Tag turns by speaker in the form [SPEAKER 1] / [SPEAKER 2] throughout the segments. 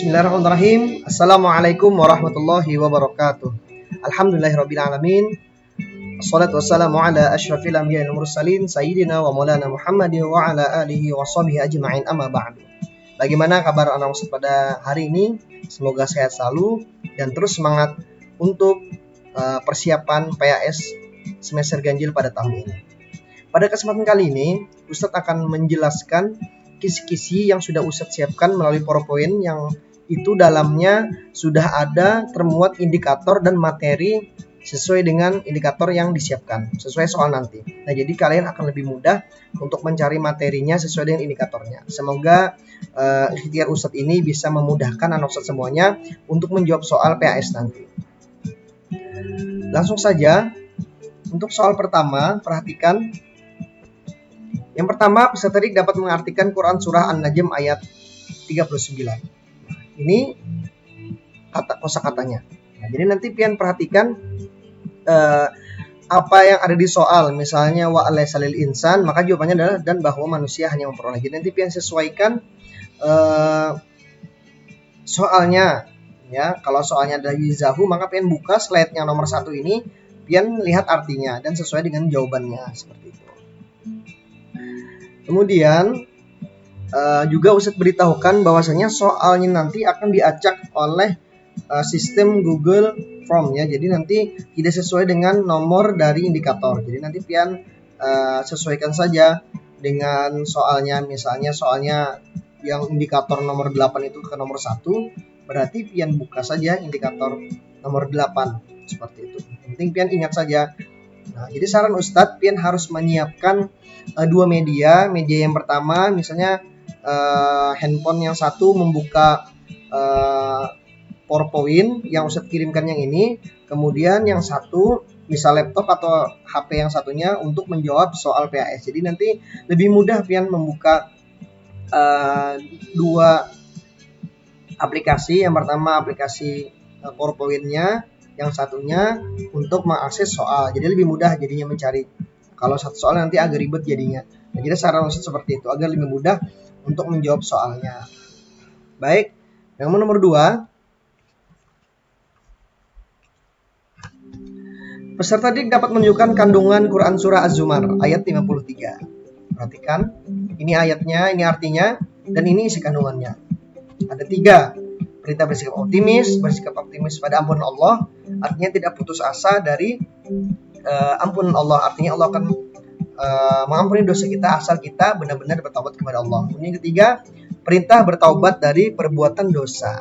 [SPEAKER 1] Bismillahirrahmanirrahim. Assalamualaikum warahmatullahi wabarakatuh. Alhamdulillahirabbil alamin. Wassalatu wassalamu ala asyrafil anbiya'i wal mursalin sayyidina wa maulana Muhammadin wa ala alihi wa sahbihi ajma'in, amma ba'du. Bagaimana kabar anak Ustaz pada hari ini? Semoga sehat selalu dan terus semangat untuk persiapan PAS semester ganjil pada tahun ini. Pada kesempatan kali ini, Ustaz akan menjelaskan kisi-kisi yang sudah Ustaz siapkan melalui PowerPoint yang itu dalamnya sudah ada termuat indikator dan materi sesuai dengan indikator yang disiapkan, sesuai soal nanti. Nah, jadi kalian akan lebih mudah untuk mencari materinya sesuai dengan indikatornya. Semoga ikhtiar Ustadz ini bisa memudahkan anak Ustadz semuanya untuk menjawab soal PAS nanti. Langsung saja, untuk soal pertama, perhatikan. Yang pertama, peserta didik dapat mengartikan Quran Surah An-Najm ayat 39. Ini kosakatanya. Nah, jadi nanti pian perhatikan apa yang ada di soal. Misalnya wa alaisalil insan, maka jawabannya adalah dan bahwa manusia hanya memperoleh. Jadi nanti pian sesuaikan soalnya. Ya, kalau soalnya dari Zahu, maka pian buka slide yang nomor 1 ini, pian lihat artinya dan sesuai dengan jawabannya seperti itu. Kemudian juga Ustadz beritahukan bahwasanya soalnya nanti akan diacak oleh sistem Google Form ya. Jadi nanti tidak sesuai dengan nomor dari indikator. Jadi nanti pian sesuaikan saja dengan soalnya. Misalnya soalnya yang indikator nomor 8 itu ke nomor 1, berarti pian buka saja indikator nomor 8 seperti itu. Yang penting pian ingat saja. Nah, jadi saran Ustadz, pian harus menyiapkan 2 media. Media yang pertama misalnya handphone yang satu membuka PowerPoint yang Ustadz kirimkan yang ini, kemudian yang satu misal laptop atau HP yang satunya untuk menjawab soal PAS. Jadi nanti lebih mudah pian membuka 2 aplikasi. Yang pertama aplikasi PowerPoint-nya, yang satunya untuk mengakses soal. Jadi lebih mudah jadinya mencari. Kalau satu soal nanti agak ribet jadinya. Nah, jadi saran Ustadz seperti itu agar lebih mudah untuk menjawab soalnya. Baik, yang nomor 2, peserta didik dapat menunjukkan kandungan Quran Surah Az-Zumar ayat 53. Perhatikan, ini ayatnya, ini artinya, dan ini isi kandungannya. Ada 3. Perintah bersikap optimis pada ampunan Allah, artinya tidak putus asa dari ampunan Allah, artinya Allah akan mengampuni dosa kita asal kita benar-benar bertaubat kepada Allah. Yang ketiga, perintah bertaubat dari perbuatan dosa.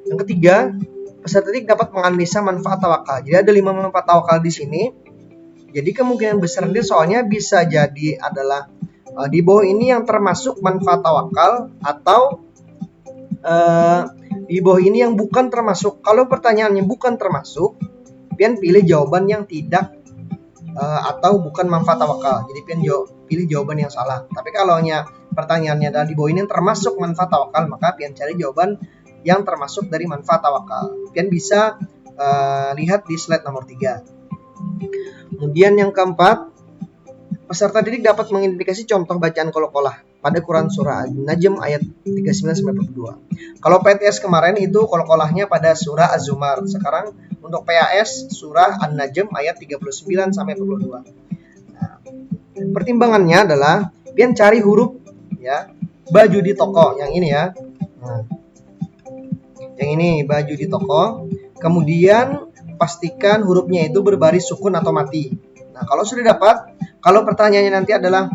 [SPEAKER 1] Yang ketiga, peserta didik dapat menganalisa manfaat tawakal. Jadi ada 5 manfaat tawakal di sini. Jadi kemungkinan besar dia soalnya bisa jadi adalah di bawah ini yang termasuk manfaat tawakal atau di bawah ini yang bukan termasuk. Kalau pertanyaannya bukan termasuk, pian pilih jawaban yang tidak atau bukan manfaat tawakal. Jadi pian pilih jawaban yang salah. Tapi kalau pertanyaannya adalah di bawah ini yang termasuk manfaat tawakal, maka pian cari jawaban yang termasuk dari manfaat tawakal. Pian bisa lihat di slide nomor 3. Kemudian yang keempat, peserta didik dapat mengidentifikasi contoh bacaan qolaqolah pada Quran Surah An-Najm ayat 39-42. Kalau PTS kemarin itu qolaqolahnya pada Surah Az-Zumar. Sekarang untuk PAS Surah An-Najm ayat 39-42. Nah, pertimbangannya adalah pian cari huruf ya, baju di toko yang ini ya. Nah, yang ini baju di toko. Kemudian pastikan hurufnya itu berbaris sukun atau mati. Nah, kalau sudah dapat, kalau pertanyaannya nanti adalah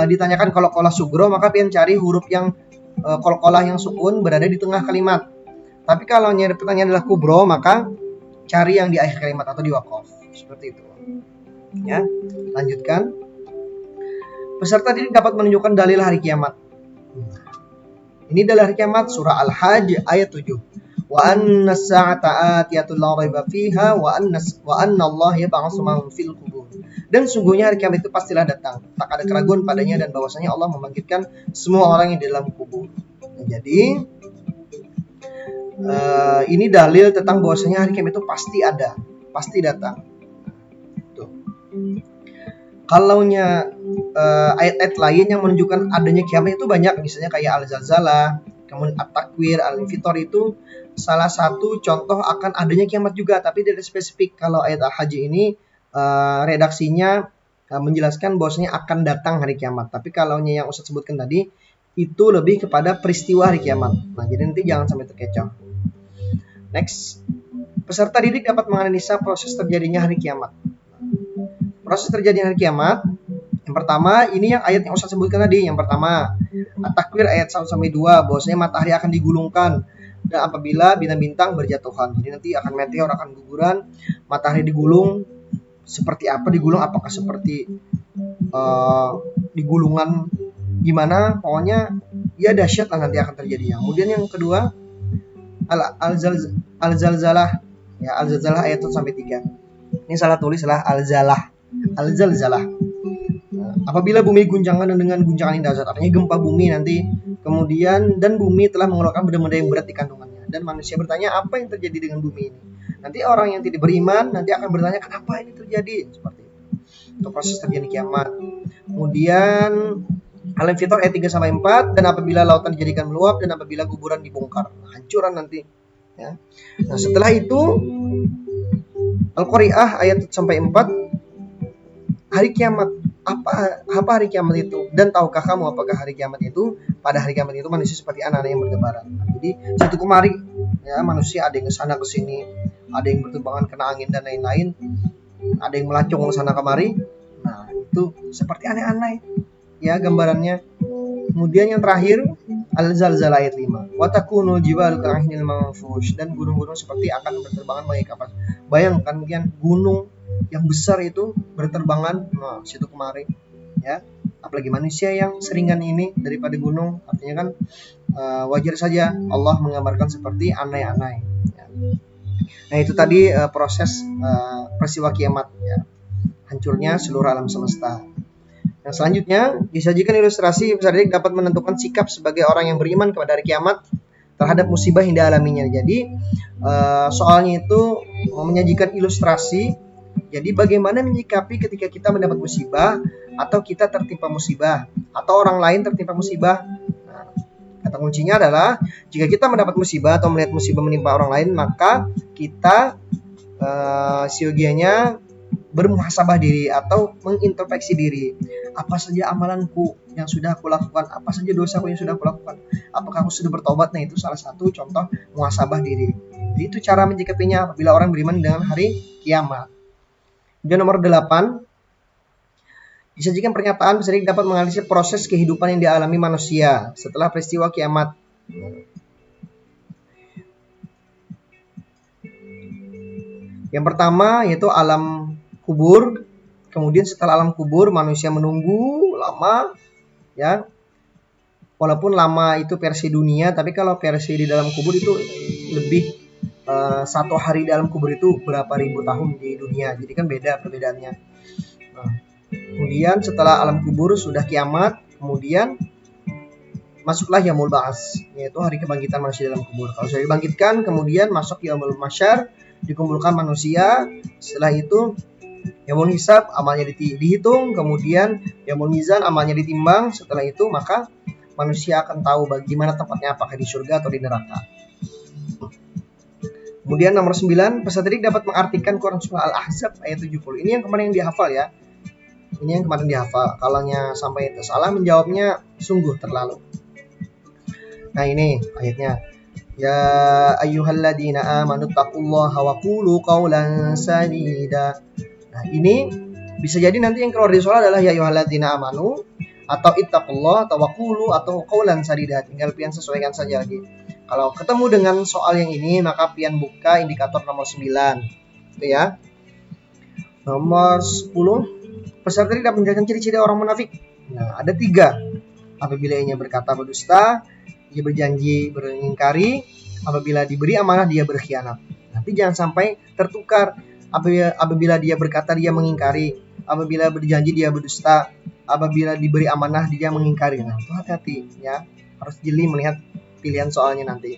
[SPEAKER 1] ditanyakan qolaqolah sugro, maka pian cari huruf yang qolaqolah yang sukun berada di tengah kalimat. Tapi kalau pertanyaan adalah kubro, maka cari yang di akhir kalimat atau di waqaf. Seperti itu. Ya, lanjutkan. Peserta didik dapat menunjukkan dalil hari kiamat. Ini dalil hari kiamat surah Al-Hajj ayat 7. Wa anna as-sa'ata atiyatun la raiba fiha wa anna Allah yab'atsu man fil qubur. Dan sungguhnya hari kiamat itu pastilah datang, tak ada keraguan padanya, dan bahwasanya Allah membangkitkan semua orang yang di dalam kubur. Nah, jadi ini dalil tentang bahwasanya hari kiamat itu pasti ada, pasti datang. Tuh. Kalaunya ayat-ayat lain yang menunjukkan adanya kiamat itu banyak, misalnya kayak Al-Zalzalah, Kemudian at-takwir, al-infitor itu salah satu contoh akan adanya kiamat juga, tapi tidak spesifik. Kalau ayat al-Hajj ini redaksinya menjelaskan bahwasanya akan datang hari kiamat. Tapi kalau yang Ustaz sebutkan tadi itu lebih kepada peristiwa hari kiamat. Nah, jadi nanti jangan sampai terkecoh. Next, peserta didik dapat menganalisa proses terjadinya hari kiamat. Proses terjadinya hari kiamat, yang pertama ini yang ayat yang Ustaz sebutkan tadi. Yang pertama, at-takwir ayat 1-2, bahwasanya matahari akan digulungkan dan apabila bintang-bintang berjatuhan. Jadi nanti akan meteor, akan guguran, matahari digulung. Seperti apa digulung? Apakah seperti digulungan gimana? Pokoknya ya dahsyat lah nanti akan terjadi. Kemudian yang kedua, al-zalzalah, ya al-zalzalah ayat 1-3. Ini salah tulis lah, al-zalzalah. Apabila bumi guncangan dengan guncangan yang dahsyat, artinya gempa bumi nanti. Kemudian dan bumi telah mengeluarkan benda-benda yang berat di kandungannya. Dan manusia bertanya, apa yang terjadi dengan bumi ini? Nanti orang yang tidak beriman nanti akan bertanya, kenapa ini terjadi? Seperti itu. Itu proses terjadi kiamat. Kemudian Al-Infitor ayat 3-4, dan apabila lautan dijadikan meluap dan apabila kuburan dibongkar, hancuran nanti. Ya. Nah, setelah itu Al-Qari'ah ayat 1-4, hari kiamat. Apa hari kiamat itu? Dan tahukah kamu apakah hari kiamat itu? Pada hari kiamat itu manusia seperti anak-anak yang bertebaran. Jadi satu kemari, ya manusia ada yang kesana kesini, ada yang berterbangan kena angin dan lain-lain, ada yang melacung ke sana kemari. Nah itu seperti aneh-aneh, ya gambarannya. Kemudian yang terakhir Al-Zalzalah ayat 5. Wa takunul jibalu ka'ahnil manfush, dan gunung-gunung seperti akan berterbangan bagai kapas. Bayangkan kan gunung yang besar itu berterbangan, nah situ kemari, ya. Apalagi manusia yang seringan ini daripada gunung, artinya kan wajar saja Allah menggambarkan seperti aneh-aneh. Ya. Nah itu tadi proses peristiwa kiamat, ya. Hancurnya seluruh alam semesta. Yang selanjutnya disajikan ilustrasi peserta didik dapat menentukan sikap sebagai orang yang beriman kepada hari kiamat terhadap musibah yang dialaminya. Jadi soalnya itu menyajikan ilustrasi. Jadi bagaimana menyikapi ketika kita mendapat musibah atau kita tertimpa musibah atau orang lain tertimpa musibah. Nah, kata kuncinya adalah jika kita mendapat musibah atau melihat musibah menimpa orang lain, maka kita siogianya bermuhasabah diri atau mengintrospeksi diri. Apa saja amalanku yang sudah aku lakukan? Apa saja dosaku yang sudah aku lakukan? Apakah aku sudah bertobat? Nah itu salah satu contoh muhasabah diri. Jadi itu cara menyikapinya apabila orang beriman dengan hari kiamat. Dan nomor 8, disajikan pernyataan peserta dapat menganalisis proses kehidupan yang dialami manusia setelah peristiwa kiamat. Yang pertama yaitu alam kubur. Kemudian setelah alam kubur manusia menunggu lama, ya. Walaupun lama itu versi dunia, tapi kalau versi di dalam kubur itu lebih. Satu hari dalam kubur itu berapa ribu tahun di dunia, jadi kan beda perbedaannya. Nah, kemudian setelah alam kubur sudah kiamat, kemudian masuklah yaumul ba'ats, yaitu hari kebangkitan manusia dalam kubur. Kalau sudah dibangkitkan, kemudian masuk yaumul mahsyar, dikumpulkan manusia. Setelah itu yaumul hisab, amalnya dihitung, kemudian yaumul mizan, amalnya ditimbang. Setelah itu maka manusia akan tahu bagaimana tempatnya, apakah di surga atau di neraka. Kemudian nomor 9, peserta didik dapat mengartikan Quran surah Al-Ahzab ayat 70. Ini yang kemarin yang dihafal, ya. Ini yang kemarin dihafal. Kalau sampai itu salah menjawabnya sungguh terlalu. Nah ini ayatnya. Ya ayyuhalladzina amanu taqullaha wa qulu qawlan sadida. Nah ini bisa jadi nanti yang keluar dari surah adalah ya ayyuhalladzina amanu atau ittaqullah atau waqulu atau qawlan sadida. Tinggal pian sesuaikan saja lagi. Kalau ketemu dengan soal yang ini, maka pian buka indikator nomor 9. Itu ya. Nomor 10, peserta tidak menjelaskan ciri-ciri orang munafik. Nah, ada 3. Apabila ia berkata berdusta, dia berjanji mengingkari, apabila diberi amanah dia berkhianat. Tapi jangan sampai tertukar. Apabila dia berkata dia mengingkari, apabila berjanji dia berdusta, apabila diberi amanah dia mengingkari. Nah, itu hati-hati ya. Harus jeli melihat pilihan soalnya nanti.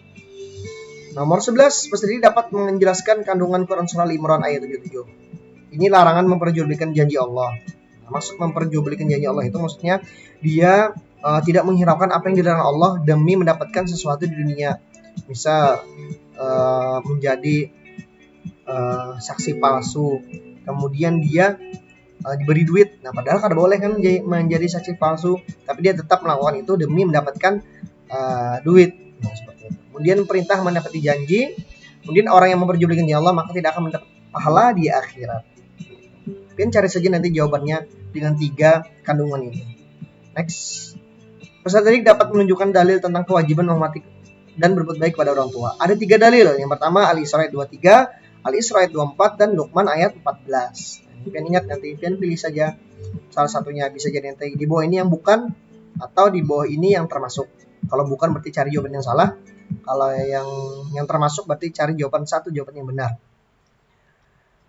[SPEAKER 1] Nomor 11, peserta didik dapat menjelaskan kandungan Quran surah Al-Imran ayat 77. Ini larangan memperjualbelikan janji Allah. Maksud memperjualbelikan janji Allah itu maksudnya dia tidak menghiraukan apa yang dilarang Allah demi mendapatkan sesuatu di dunia. Misal menjadi saksi palsu, kemudian dia diberi duit. Nah, padahal kada boleh kan menjadi saksi palsu, tapi dia tetap melakukan itu demi mendapatkan duit. Nah, seperti itu. Kemudian perintah menepati janji. Kemudian orang yang memperjualbelikan janji Allah maka tidak akan mendapat pahala di akhirat. Kalian cari saja nanti jawabannya dengan 3 kandungan ini. Next. Peserta didik dapat menunjukkan dalil tentang kewajiban menghormati dan berbuat baik pada orang tua. Ada 3 dalil. Yang pertama Al-Isra ayat 23, Al-Isra ayat 24, dan Luqman ayat 14. Kalian ingat nanti, kalian pilih saja salah satunya. Bisa jadi nanti di bawah ini yang bukan atau di bawah ini yang termasuk. Kalau bukan berarti cari jawaban yang salah. Kalau yang termasuk berarti cari jawaban yang benar.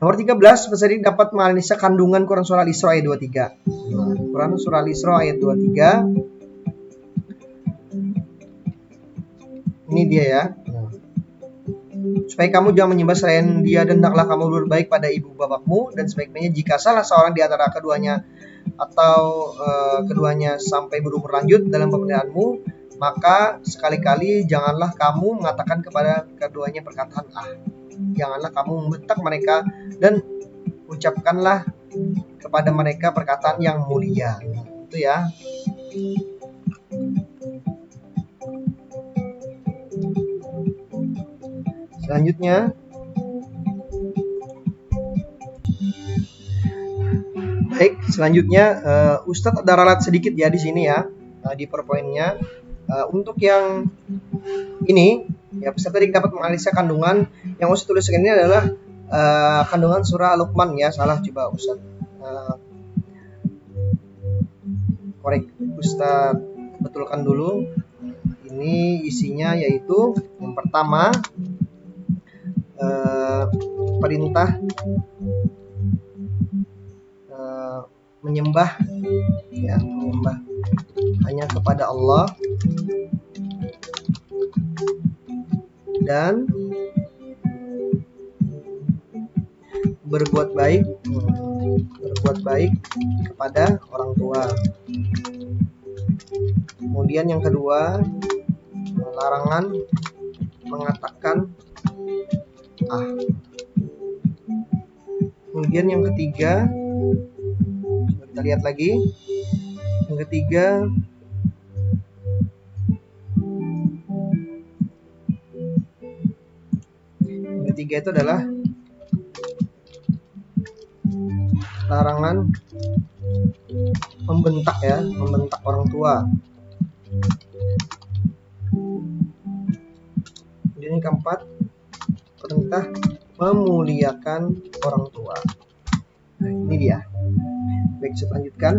[SPEAKER 1] Nomor 13, peserta didik dapat menganalisa kandungan Quran surah Al-Isra ayat 23. Quran surah Al-Isra ayat 23. Ini dia ya. Supaya kamu jangan menyembah selain dia, dan hendaklah kamu berbaik pada ibu bapakmu, dan sebaik-baiknya jika salah seorang di antara keduanya atau keduanya sampai berumur lanjut dalam pemeliharanmu, maka sekali-kali janganlah kamu mengatakan kepada keduanya perkataan janganlah kamu membentak mereka, dan ucapkanlah kepada mereka perkataan yang mulia. Itu ya. Selanjutnya, Ustadz ada ralat sedikit ya di sini ya, di PowerPoint-nya. Untuk yang ini ya, peserta didik dapat menganalisa kandungan. Yang Ustadz tuliskan ini adalah kandungan surah Luqman ya. Salah, coba Ustadz korek, Ustadz betulkan dulu. Ini isinya yaitu yang pertama perintah menyembah hanya kepada Allah, dan berbuat baik kepada orang tua. Kemudian yang kedua, larangan mengatakan Kemudian yang ketiga, kita lihat lagi. Yang ketiga itu adalah larangan membentak orang tua. Kemudian yang keempat, perintah memuliakan orang tua. Nah, ini dia. Baik, saya lanjutkan.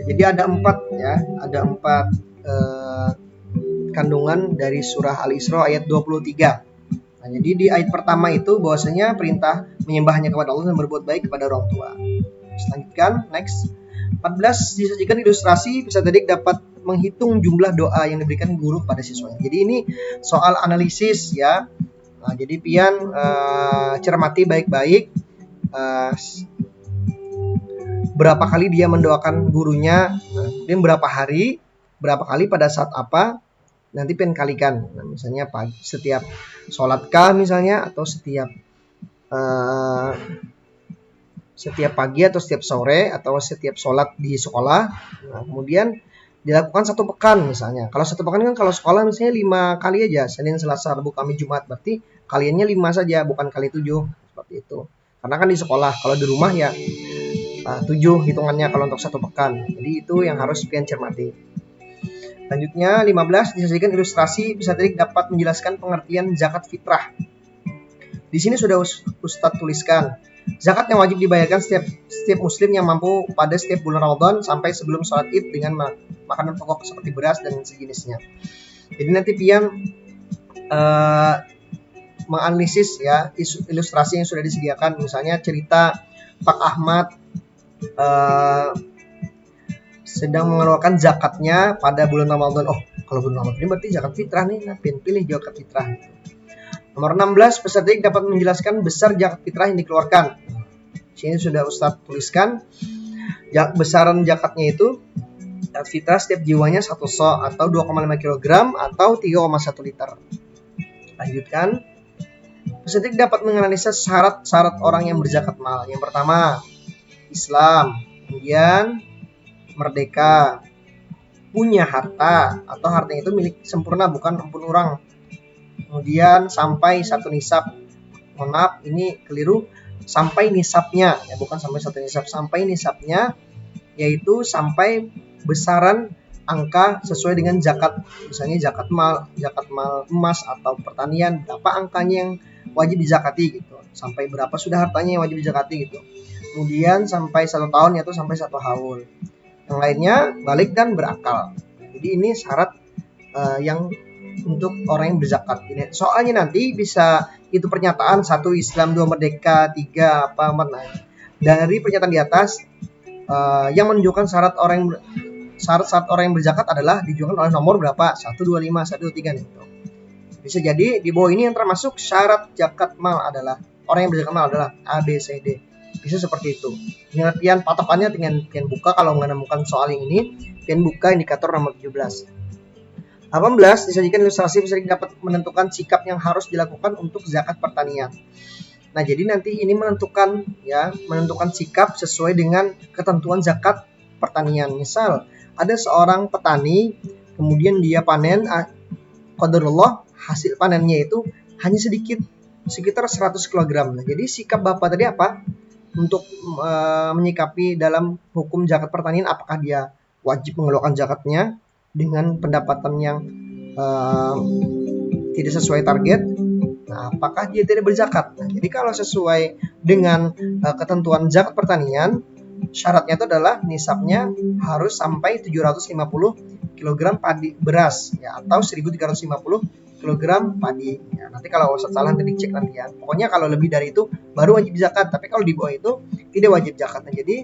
[SPEAKER 1] Jadi ada 4 kandungan dari surah Al-Isra ayat 23. Nah, jadi di ayat pertama itu bahwasanya perintah menyembahnya kepada Allah dan berbuat baik kepada orang tua. Selanjutkan, next. 14, disajikan ilustrasi peserta didik dapat menghitung jumlah doa yang diberikan guru pada siswanya. Jadi ini soal analisis ya. Nah, jadi pian cermati baik-baik berapa kali dia mendoakan gurunya, kemudian berapa hari, berapa kali pada saat apa, nanti pian kalikan. Nah, misalnya setiap sholat kah misalnya, atau setiap pagi atau setiap sore atau setiap sholat di sekolah. Nah, kemudian dilakukan 1 pekan misalnya. Kalau 1 pekan kan kalau sekolah misalnya 5 kali aja, Senin, Selasa, Rabu, Kamis, Jumat, berarti kaliannya 5 saja, bukan kali 7, seperti itu. Karena kan di sekolah, kalau di rumah ya 7 hitungannya kalau untuk 1 pekan. Jadi itu yang harus pian cermati. Selanjutnya 15, disajikan ilustrasi peserta didik dapat menjelaskan pengertian zakat fitrah. Di sini sudah Ustadz tuliskan. Zakat yang wajib dibayarkan setiap muslim yang mampu pada setiap bulan Ramadan sampai sebelum sholat Id dengan makanan pokok seperti beras dan sejenisnya. Jadi nanti pian menganalisis ya ilustrasi yang sudah disediakan, misalnya cerita Pak Ahmad sedang mengeluarkan zakatnya pada bulan Ramadan. Oh, kalau bulan Ramadan ini berarti zakat fitrah nih. Nah, pilih zakat fitrah. Nomor 16, peserta didik dapat menjelaskan besar zakat fitrah yang dikeluarkan. Sini sudah Ustadz tuliskan. Besaran zakatnya itu zakat fitrah setiap jiwanya 1 so atau 2,5 kg atau 3,1 liter. Lanjutkan. Peserta dapat menganalisa syarat-syarat orang yang berzakat mal. Yang pertama, Islam, kemudian merdeka, punya harta atau hartanya itu milik sempurna bukan empun orang. Kemudian sampai 1 nisab. Mohon maaf, ini keliru. Sampai nisabnya, ya bukan sampai 1 nisab, sampai nisabnya yaitu sampai besaran angka sesuai dengan zakat. Misalnya zakat mal emas atau pertanian, berapa angkanya yang wajib dizakati gitu. Sampai berapa sudah hartanya yang wajib dizakati gitu. Kemudian sampai 1 tahun yaitu sampai 1 haul. Yang lainnya balik dan berakal. Jadi ini syarat yang untuk orang yang berzakat. Ini soalnya nanti bisa itu pernyataan 1 Islam, 2 merdeka, 3 apa mana. Dari pernyataan di atas yang menunjukkan syarat orang yang berzakat adalah ditunjukkan oleh nomor berapa? 1, 2, 5, 1, 2, 3 gitu. Bisa jadi di bawah ini yang termasuk syarat zakat mal adalah orang yang berzakat mal adalah A, B, C, D. Bisa seperti itu. Pengertian patokannya dengan pian buka kalau menemukan soal yang ini, pian buka indikator nomor 17. 18 disajikan ilustrasi peserta dapat menentukan sikap yang harus dilakukan untuk zakat pertanian. Nah, jadi nanti ini menentukan sikap sesuai dengan ketentuan zakat pertanian. Misal ada seorang petani, kemudian dia panen, qadarullah hasil panennya itu hanya sedikit, sekitar 100 kg. Nah, jadi sikap Bapak tadi apa? Untuk menyikapi dalam hukum zakat pertanian, apakah dia wajib mengeluarkan zakatnya dengan pendapatan yang tidak sesuai target? Nah, apakah dia tidak berzakat? Nah, jadi kalau sesuai dengan ketentuan zakat pertanian, syaratnya itu adalah nisabnya harus sampai 750 kg padi beras ya, atau 1350 kg padi ya. Nanti kalau Ustaz salah nanti dicek nanti ya. Pokoknya kalau lebih dari itu baru wajib zakat, tapi kalau di bawah itu tidak wajib zakat. Nah, jadi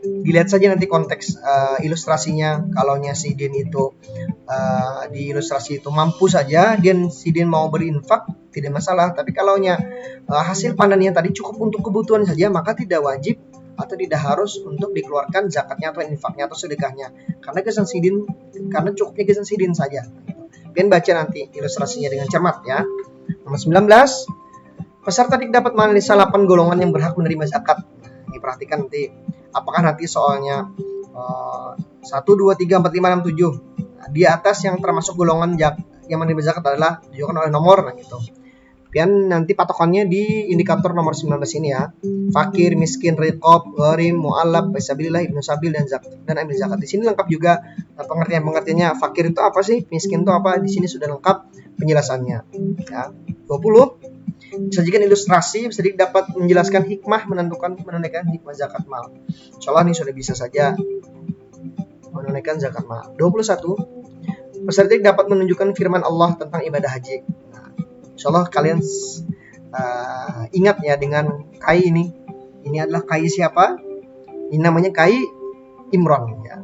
[SPEAKER 1] dilihat saja nanti konteks ilustrasinya. Kalau si Din itu di ilustrasi itu mampu saja, si Din mau berinfak tidak masalah. Tapi kalau hasil panennya tadi cukup untuk kebutuhan saja, maka tidak wajib atau tidak harus untuk dikeluarkan zakatnya atau infaknya atau sedekahnya. Karena cukupnya gesan sidin saja. Pian baca nanti ilustrasinya dengan cermat ya. Nomor 19, peserta dapat menganalisa 8 golongan yang berhak menerima zakat. Nah, perhatikan nanti apakah nanti soalnya 1, 2, 3, 4, 5, 6, 7. Nah, di atas yang termasuk golongan yang menerima zakat adalah ditunjukkan oleh nomor gitu. Pian nanti patokannya di indikator nomor 19 ini ya. Fakir, miskin, riqab, gharim, mu'allab, fisabilillah, ibnu sabil dan amil zakat. Di sini lengkap juga pengertiannya. Fakir itu apa sih? Miskin itu apa? Di sini sudah lengkap penjelasannya. Ya. 20. Sajikan ilustrasi sedikit dapat menjelaskan hikmah menunaikan hikmah zakat mal. Insyaallah ini sudah bisa saja menunaikan zakat mal. 21. Peserta dapat menunjukkan firman Allah tentang ibadah haji. Insyaallah kalian ingat ya dengan kai ini. Ini adalah kai siapa? Ini namanya kai Imran ya.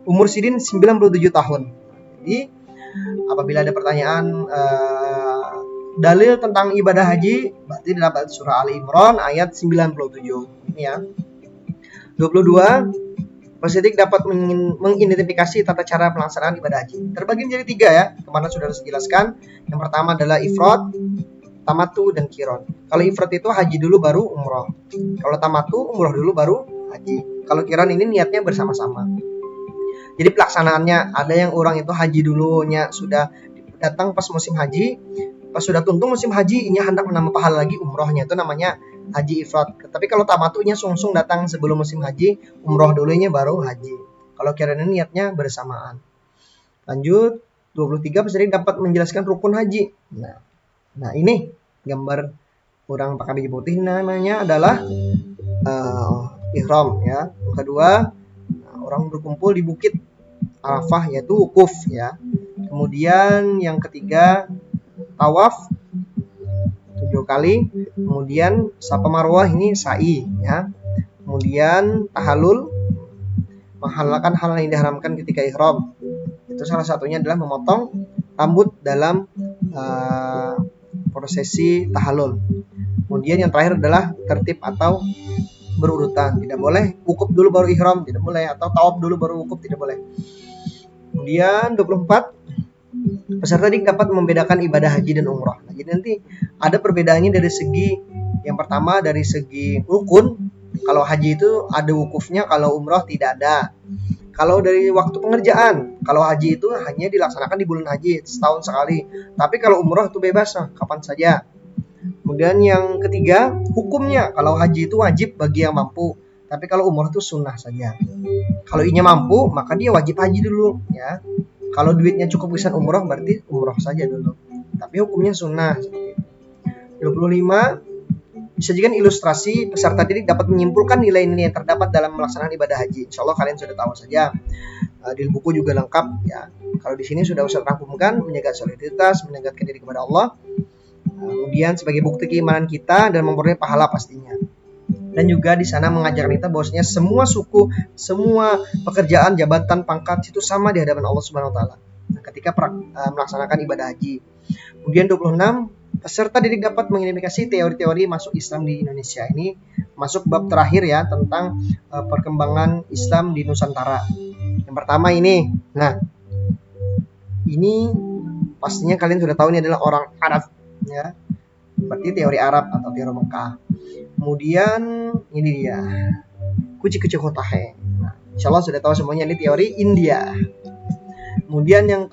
[SPEAKER 1] Umur Sidin 97 tahun. Jadi apabila ada pertanyaan dalil tentang ibadah haji, berarti dapat surah Ali Imran ayat 97. Ini ya. 22. Peserta dapat mengidentifikasi tata cara pelaksanaan ibadah haji. Terbagi menjadi 3 ya. Kemarin sudah dijelaskan. Yang pertama adalah ifrad, tamatu, dan qiran. Kalau ifrad itu haji dulu baru umroh. Kalau tamatu umroh dulu baru haji. Kalau qiran ini niatnya bersama-sama. Jadi pelaksanaannya ada yang orang itu haji dulunya sudah datang pas musim haji. Pas sudah tuntung musim haji, ini hendak menambah pahala lagi umrohnya, itu namanya haji ifrad. Tapi kalau tamatunya sungsung datang sebelum musim haji, umroh dulunya baru haji. Kalau qiran ini niatnya bersamaan. Lanjut, 23 peserta dapat menjelaskan rukun haji. Nah ini gambar orang pakai baju putih namanya adalah ihram ya. Yang kedua, orang berkumpul di bukit Arafah yaitu wukuf ya. Kemudian yang ketiga tawaf 7 kali, kemudian Safa Marwah ini sa'i ya. Kemudian tahallul, menghalalkan hal yang diharamkan ketika ihram. Itu salah satunya adalah memotong rambut dalam prosesi tahallul. Kemudian yang terakhir adalah tertib atau berurutan. Tidak boleh wukuf dulu baru ihram, tidak boleh, atau tawaf dulu baru wukuf, tidak boleh. Kemudian 24, peserta dapat membedakan ibadah haji dan umrah. Nah, jadi nanti ada perbedaannya dari segi yang pertama dari segi rukun. Kalau haji itu ada wukufnya, kalau umrah tidak ada. Kalau dari waktu pengerjaan, kalau haji itu hanya dilaksanakan di bulan haji setahun sekali. Tapi kalau umrah itu bebas, kapan saja. Kemudian yang ketiga, hukumnya. Kalau haji itu wajib bagi yang mampu. Tapi kalau umrah itu sunnah saja. Kalau inya mampu, maka dia wajib haji dulu, ya. Kalau duitnya cukup bisa umrah, berarti umrah saja dulu. Tapi hukumnya sunnah. 25, disajikan ilustrasi peserta didik dapat menyimpulkan nilai-nilai yang terdapat dalam melaksanakan ibadah haji. Insya Allah kalian sudah tahu saja. Di buku juga lengkap, ya. Kalau di sini sudah Ustaz rangkumkan, menjaga soliditas, mendekatkan diri kepada Allah. Kemudian sebagai bukti keimanan kita dan memperoleh pahala pastinya. Dan juga di sana mengajarkan kita bahwasanya semua suku, semua pekerjaan, jabatan, pangkat itu sama di hadapan Allah Subhanahu wa taala. Nah, ketika melaksanakan ibadah haji. Kemudian 26, peserta didik dapat mengidentifikasi teori-teori masuk Islam di Indonesia. Ini masuk bab terakhir ya tentang perkembangan Islam di Nusantara. Yang pertama ini. Nah, ini pastinya kalian sudah tahu ini adalah orang Arab, ya. Berarti teori Arab atau teori Mekah. Kemudian ini dia kuci-kuci kotahe. Nah, insya Allah sudah tahu semuanya, ini teori India. Kemudian yang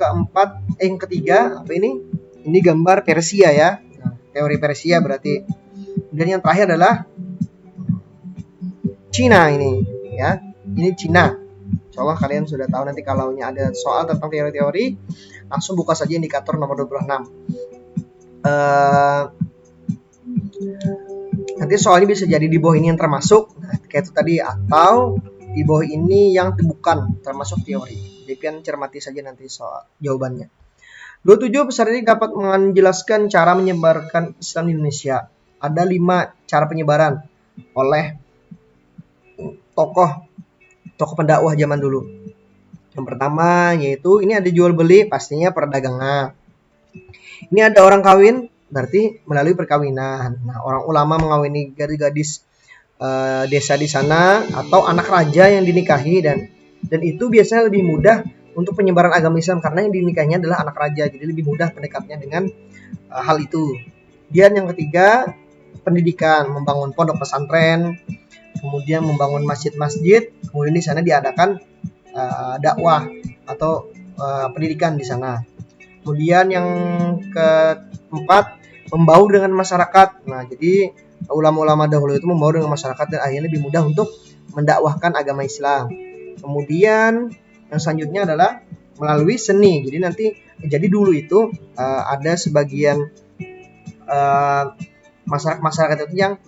[SPEAKER 1] ketiga apa ini? Ini gambar Persia ya. Nah, teori Persia berarti. Dan yang terakhir adalah Cina ini, ya. Ini Cina. Insya Allah kalian sudah tahu, nanti kalau ada soal tentang teori-teori langsung buka saja indikator nomor 26. Nanti soalnya bisa jadi di bawah ini yang termasuk, nah, kayak itu tadi, atau di bawah ini yang bukan termasuk teori. Jadi kalian cermati saja nanti soal jawabannya. 27, peserta didik dapat menjelaskan cara menyebarkan Islam di Indonesia. Ada 5 cara penyebaran oleh tokoh pendakwah zaman dulu. Yang pertama yaitu ini ada jual beli, pastinya perdagangan. Ini ada orang kawin, berarti melalui perkawinan. Nah, orang ulama mengawini gadis-gadis desa di sana atau anak raja yang dinikahi, dan itu biasanya lebih mudah untuk penyebaran agama Islam karena yang dinikahinya adalah anak raja, jadi lebih mudah pendekatnya dengan hal itu. Dan yang ketiga, pendidikan, membangun pondok pesantren, kemudian membangun masjid-masjid, kemudian di sana diadakan dakwah atau pendidikan di sana. Kemudian yang keempat, membaur dengan masyarakat. Nah, jadi ulama-ulama dahulu itu membaur dengan masyarakat dan akhirnya lebih mudah untuk mendakwahkan agama Islam. Kemudian yang selanjutnya adalah melalui seni. Jadi dulu itu ada sebagian masyarakat itu yang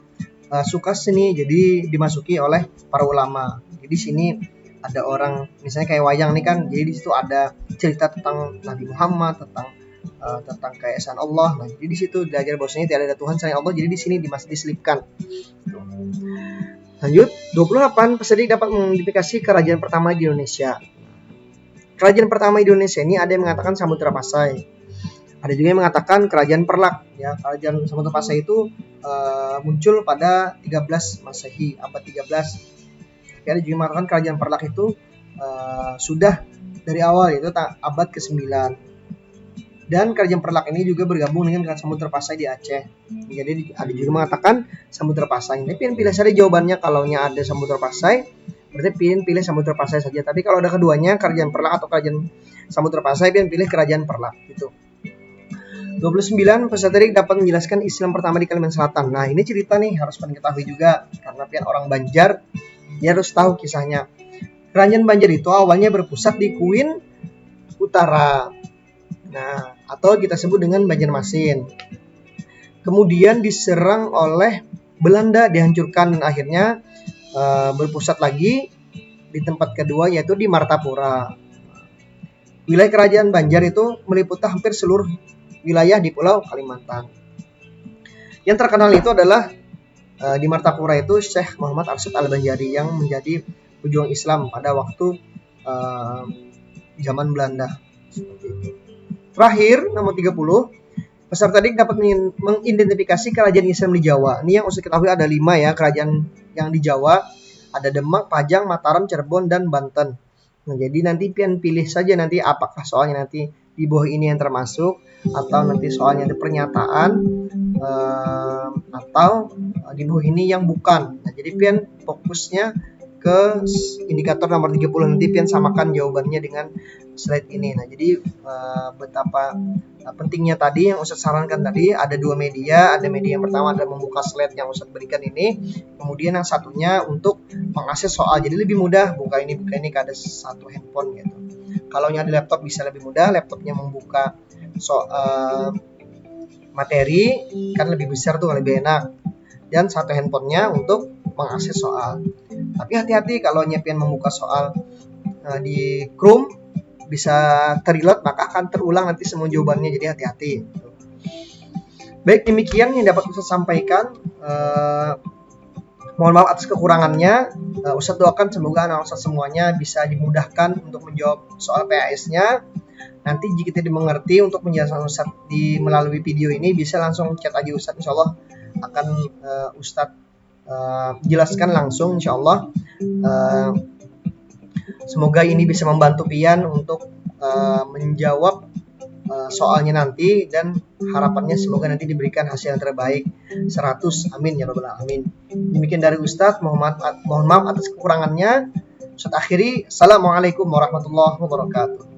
[SPEAKER 1] suka seni, jadi dimasuki oleh para ulama. Jadi sini ada orang misalnya kayak wayang nih kan, jadi di situ ada cerita tentang Nabi Muhammad, tentang keesaan Allah. Nah, jadi di situ belajar bahwasanya tidak ada Tuhan selain Allah, jadi di sini diselipkan. Lanjut, 28, peserta dapat mengidentifikasi kerajaan pertama di Indonesia. Kerajaan pertama di Indonesia ini ada yang mengatakan Samudra Pasai. Ada juga yang mengatakan Kerajaan Perlak. Ya, Kerajaan Samudra Pasai itu muncul pada 13 Masehi, abad 13. Tapi ada juga yang mengatakan Kerajaan Perlak itu sudah dari awal, yaitu abad ke-9. Dan Kerajaan Perlak ini juga bergabung dengan Samudra Pasai di Aceh. Jadi ada juga mengatakan Samudra Pasai. Tapi yang pilih saja jawabannya, kalau ada Samudra Pasai, berarti pilih Samudra Pasai saja. Tapi kalau ada keduanya, Kerajaan Perlak atau Kerajaan Samudra Pasai, pilih Kerajaan Perlak gitu. 29, peserta didik dapat menjelaskan Islam pertama di Kalimantan Selatan. Nah, ini cerita nih harus diketahui juga karena pian orang Banjar, dia harus tahu kisahnya. Kerajaan Banjar itu awalnya berpusat di Kuin Utara. Nah, atau kita sebut dengan Banjarmasin. Kemudian diserang oleh Belanda, dihancurkan, dan akhirnya berpusat lagi di tempat kedua, yaitu di Martapura. Wilayah kerajaan Banjar itu meliputi hampir seluruh wilayah di Pulau Kalimantan. Yang terkenal itu adalah di Martapura itu Syekh Muhammad Arsyad Al-Banjari yang menjadi pejuang Islam pada waktu zaman Belanda. Seperti itu. Terakhir, nomor 30, Peserta didik dapat mengidentifikasi kerajaan Islam di Jawa. Ini yang Ustaz ketahui ada 5 ya kerajaan yang di Jawa. Ada Demak, Pajang, Mataram, Cirebon, dan Banten. Nah, jadi nanti pian pilih saja nanti apakah soalnya nanti di bawah ini yang termasuk, atau nanti soalnya ada pernyataan, atau di bawah ini yang bukan. Nah, jadi pian fokusnya ke indikator nomor 30, nanti pian samakan jawabannya dengan slide ini. Nah, jadi betapa pentingnya tadi yang Ustadz sarankan tadi, ada 2 media. Ada media yang pertama ada membuka slide yang Ustadz berikan ini, kemudian yang satunya untuk mengakses soal. Jadi lebih mudah buka ini ada satu handphone gitu. Kalau yang di laptop bisa lebih mudah, laptopnya membuka materi kan lebih besar tuh, lebih enak. Dan satu handphonenya untuk mengakses soal. Tapi hati-hati kalau nyiapin membuka soal di Chrome bisa terreload, maka akan terulang nanti semua jawabannya, jadi hati-hati. Baik, demikian yang dapat Ustadz sampaikan. Mohon maaf atas kekurangannya. Ustadz doakan semoga anak Ustadz semuanya bisa dimudahkan untuk menjawab soal PAS-nya. Nanti jika tidak dimengerti untuk menjelaskan Ustadz melalui video ini, bisa langsung chat aja Ustadz, insya Allah akan Ustadz jelaskan langsung, insya Allah. Semoga ini bisa membantu pian untuk menjawab soalnya nanti, dan harapannya semoga nanti diberikan hasil yang terbaik 100. Amin ya rabbal alamin. Demikian dari Ustadz, mohon maaf atas kekurangannya. Ustadz akhiri, assalamualaikum warahmatullahi wabarakatuh.